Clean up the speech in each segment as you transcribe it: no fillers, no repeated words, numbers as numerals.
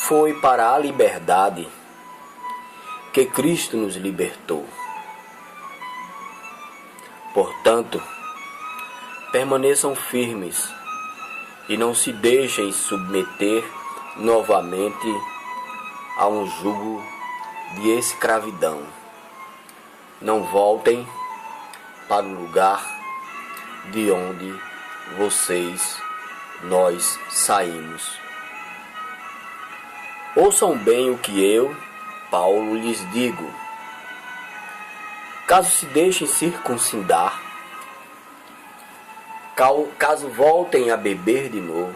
Foi para a liberdade que Cristo nos libertou. Portanto, permaneçam firmes e não se deixem submeter novamente a um jugo de escravidão. Não voltem para o lugar de onde nós saímos. Ouçam bem o que eu, Paulo, lhes digo. Caso se deixem circuncidar, caso voltem a beber de novo,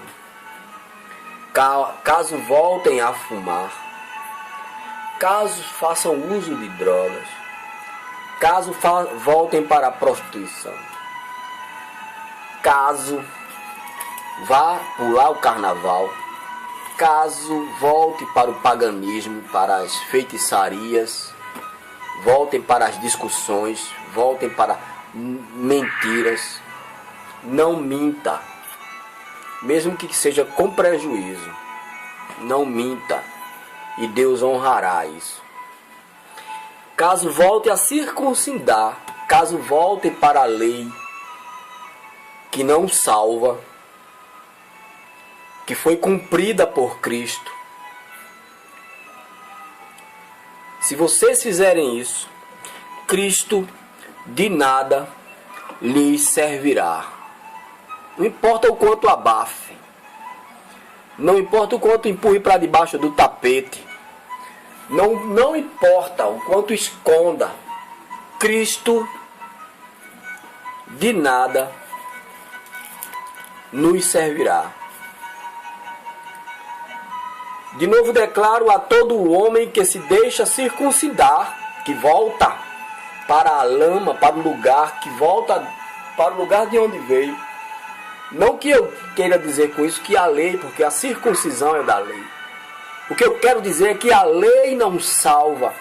caso voltem a fumar, caso façam uso de drogas, caso voltem para a prostituição, caso vá pular o carnaval, caso volte para o paganismo, para as feitiçarias, voltem para as discussões, voltem para mentiras, não minta, mesmo que seja com prejuízo, não minta, e Deus honrará isso. Caso volte a circuncidar, caso volte para a lei que não salva, que foi cumprida por Cristo. Se vocês fizerem isso, Cristo de nada lhes servirá. Não importa o quanto abafe, não importa o quanto empurre para debaixo do tapete, não importa o quanto esconda, Cristo de nada nos servirá. De novo declaro a todo homem que se deixa circuncidar, que volta para a lama, para o lugar, que volta para o lugar de onde veio. Não que eu queira dizer com isso que a lei, porque a circuncisão é da lei. O que eu quero dizer é que a lei não salva.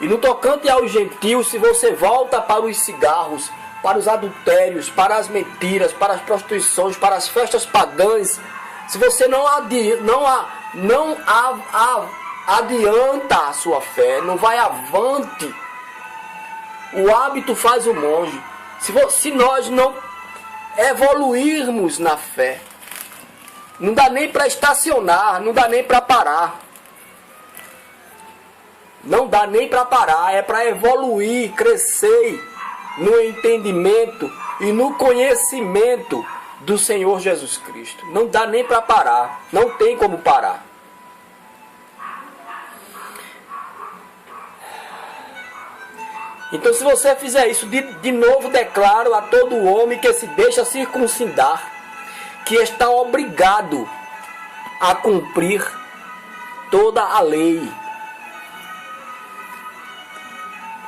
E no tocante aos gentios, se você volta para os cigarros, para os adultérios, para as mentiras, para as prostituições, para as festas pagãs, se você não adianta a sua fé, não vai avante, o hábito faz o monge. Se nós não evoluirmos na fé, não dá nem para estacionar, não dá nem para parar. Não dá nem para parar, é para evoluir, crescer no entendimento e no conhecimento do Senhor Jesus Cristo. Não dá nem para parar, não tem como parar. Então, se você fizer isso, de novo declaro a todo homem que se deixa circuncidar, que está obrigado a cumprir toda a lei.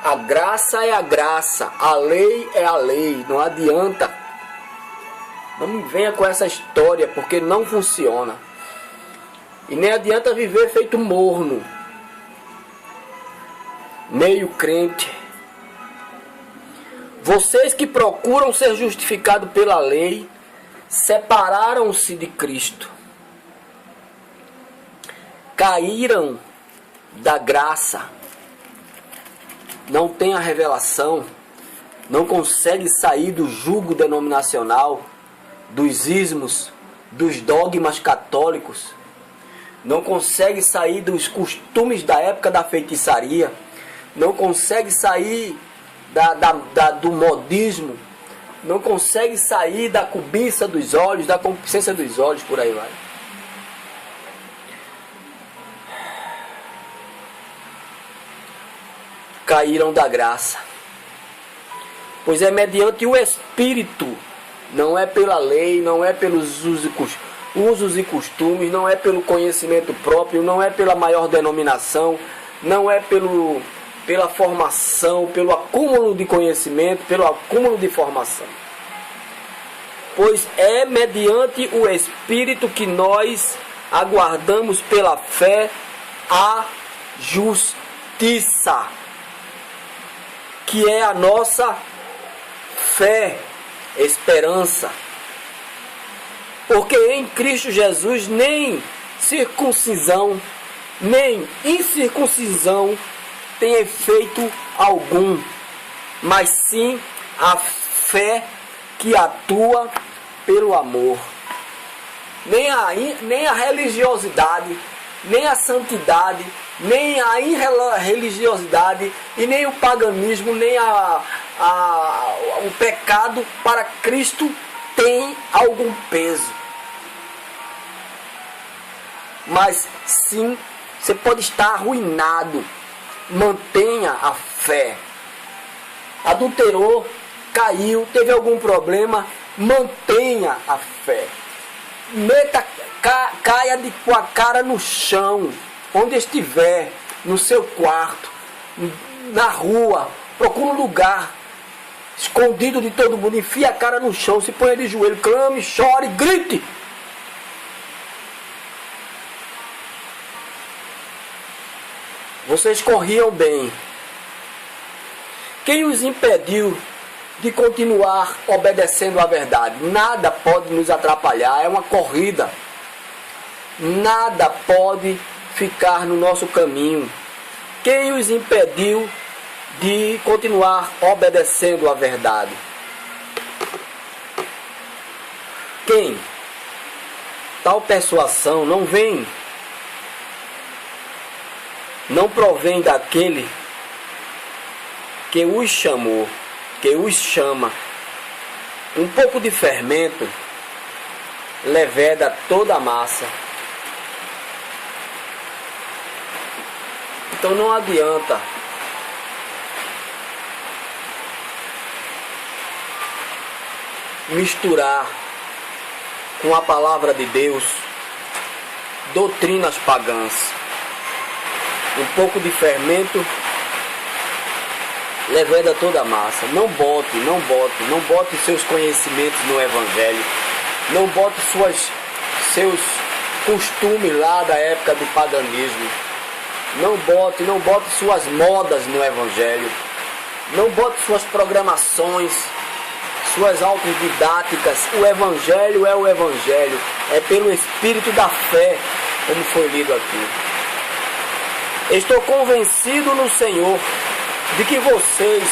A graça é a graça, a lei é a lei, não adianta. Não me venha com essa história, porque não funciona. E nem adianta viver feito morno, meio crente. Vocês que procuram ser justificados pela lei, separaram-se de Cristo. Caíram da graça. Não tem a revelação. Não consegue sair do jugo denominacional, dos ismos, dos dogmas católicos. Não consegue sair dos costumes da época da feitiçaria. Não consegue sair do modismo. Não consegue sair da cobiça dos olhos, da concupiscência dos olhos, por aí vai. Caíram da graça. Pois é mediante o Espírito, não é pela lei, não é pelos usos e costumes, não é pelo conhecimento próprio, não é pela maior denominação, não é pela formação, pelo acúmulo de conhecimento, pelo acúmulo de formação. Pois é mediante o Espírito que nós aguardamos pela fé a justiça, que é a nossa fé, esperança. Porque em Cristo Jesus nem circuncisão, nem incircuncisão tem efeito algum, mas sim a fé que atua pelo amor. Nem a religiosidade, nem a santidade, nem a irreligiosidade e nem o paganismo, nem o pecado para Cristo tem algum peso. Mas sim, você pode estar arruinado. Mantenha a fé. Adulterou, caiu, teve algum problema, mantenha a fé. Caia com a cara no chão, onde estiver, no seu quarto, na rua, procure um lugar escondido de todo mundo, enfie a cara no chão, se ponha de joelho, clame, chore, grite. Vocês corriam bem. Quem os impediu de continuar obedecendo à verdade? Nada pode nos atrapalhar, é uma corrida. Nada pode ficar no nosso caminho. Quem os impediu de continuar obedecendo à verdade? Quem? Tal persuasão não provém daquele que os chamou, que os chama. Um pouco de fermento leveda toda a massa. Então não adianta misturar com a palavra de Deus doutrinas pagãs. Um pouco de fermento leveda toda a massa. Não bote seus conhecimentos no Evangelho. Não bote seus costumes lá da época do paganismo. Não bote suas modas no Evangelho. Não bote suas programações, suas autodidáticas. O Evangelho é o Evangelho. É pelo Espírito da fé, como foi lido aqui. Estou convencido no Senhor de que vocês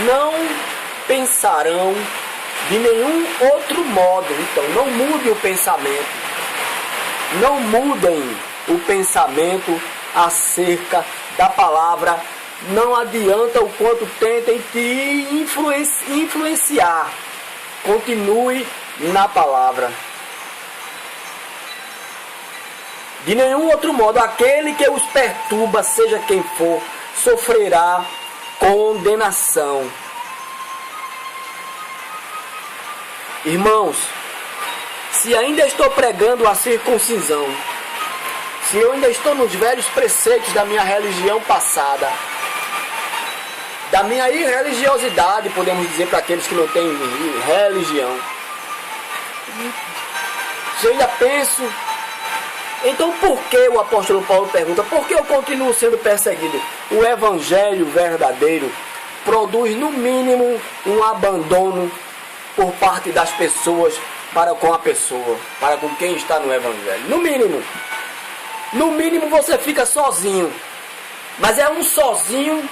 não pensarão de nenhum outro modo. Então, não mude o pensamento. Não mudem o pensamento acerca da palavra. Não adianta o quanto tentem te influenciar. Continue na palavra. De nenhum outro modo, aquele que os perturba, seja quem for, sofrerá condenação. Irmãos, se ainda estou pregando a circuncisão, se eu ainda estou nos velhos preceitos da minha religião passada, da minha irreligiosidade, podemos dizer para aqueles que não têm religião, se eu ainda penso, então por que o apóstolo Paulo pergunta, por que eu continuo sendo perseguido? O evangelho verdadeiro produz no mínimo um abandono por parte das pessoas para com a pessoa, para com quem está no evangelho. No mínimo você fica sozinho, mas é um sozinho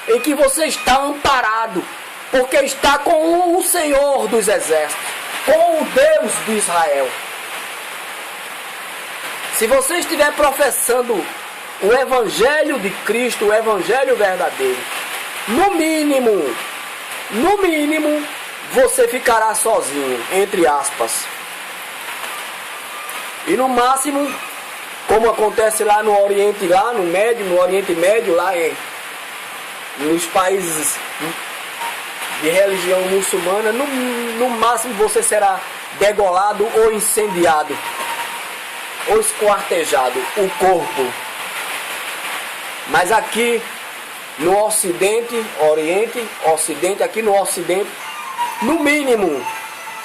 em que você está amparado, porque está com o Senhor dos exércitos, com o Deus de Israel. Se você estiver professando o Evangelho de Cristo, o Evangelho verdadeiro, no mínimo, você ficará sozinho, entre aspas. E no máximo, como acontece lá no Oriente, lá no Oriente Médio, lá nos países de religião muçulmana, no máximo você será degolado ou incendiado, ou esquartejado, o corpo. Mas aqui no Ocidente, Oriente, Ocidente, aqui no Ocidente, no mínimo,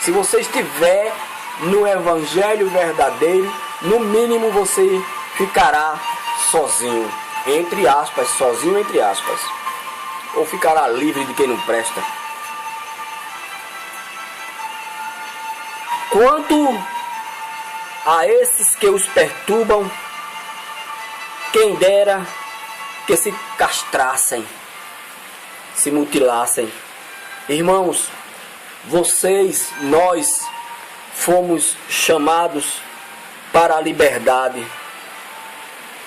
se você estiver no Evangelho verdadeiro, no mínimo você ficará sozinho, entre aspas, sozinho entre aspas, ou ficará livre de quem não presta. Quanto a esses que os perturbam, quem dera que se castrassem, se mutilassem. Irmãos, vocês, nós fomos chamados para a liberdade.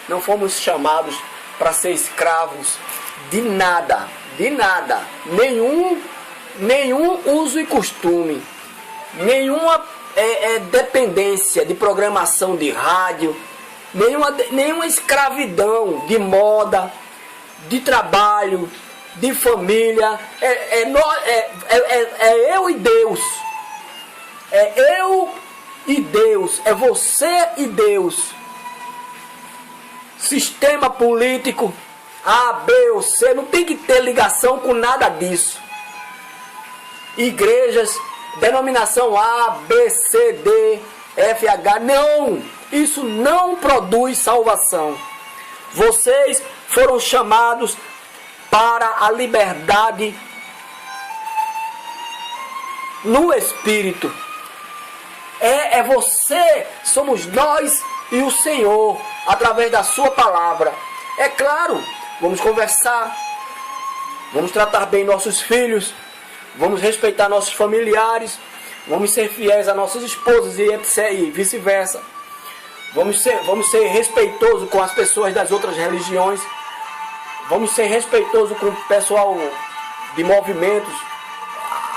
Não fomos chamados para ser escravos de nada, nenhum uso e costume, nenhuma dependência de programação de rádio, nenhuma escravidão de moda, de trabalho, de família. É eu e Deus. É eu e Deus. É você e Deus. Sistema político A, B ou C não tem que ter ligação com nada disso. Igrejas, denominação A, B, C, D, F, H, não. Isso não produz salvação. Vocês foram chamados para a liberdade no Espírito. É você, somos nós e o Senhor, através da sua palavra. É claro, vamos conversar, vamos tratar bem nossos filhos, vamos respeitar nossos familiares, vamos ser fiéis a nossas esposas e vice-versa. Vamos ser respeitosos com as pessoas das outras religiões. Vamos ser respeitosos com o pessoal de movimentos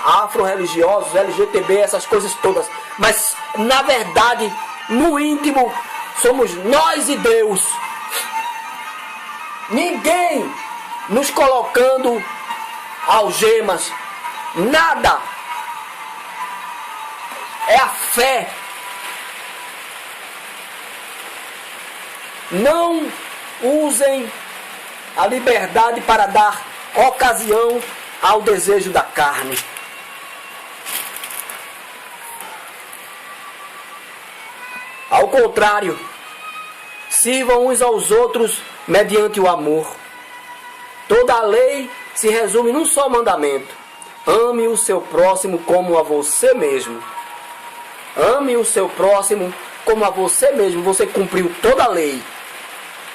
afro-religiosos, LGTB, essas coisas todas. Mas, na verdade, no íntimo, somos nós e Deus. Ninguém nos colocando algemas. Nada. É a fé. Não usem a liberdade para dar ocasião ao desejo da carne. Ao contrário, sirvam uns aos outros mediante o amor. Toda a lei se resume num só mandamento: ame o seu próximo como a você mesmo. Ame o seu próximo como a você mesmo. Você cumpriu toda a lei.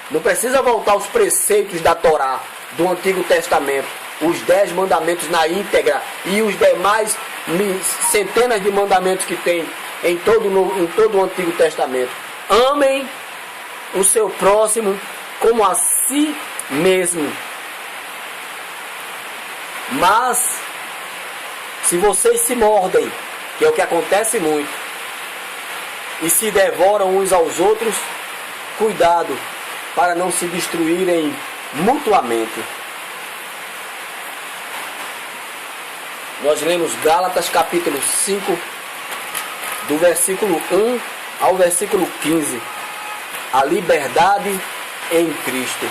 Não precisa voltar aos preceitos da Torá, do Antigo Testamento, os 10 mandamentos na íntegra e os demais centenas de mandamentos que tem em todo o Antigo Testamento. Amem o seu próximo como a si mesmo. Mas, se vocês se mordem, que é o que acontece muito, e se devoram uns aos outros, cuidado para não se destruírem mutuamente. Nós lemos Gálatas capítulo 5, do versículo 1 ao versículo 15. A liberdade em Cristo.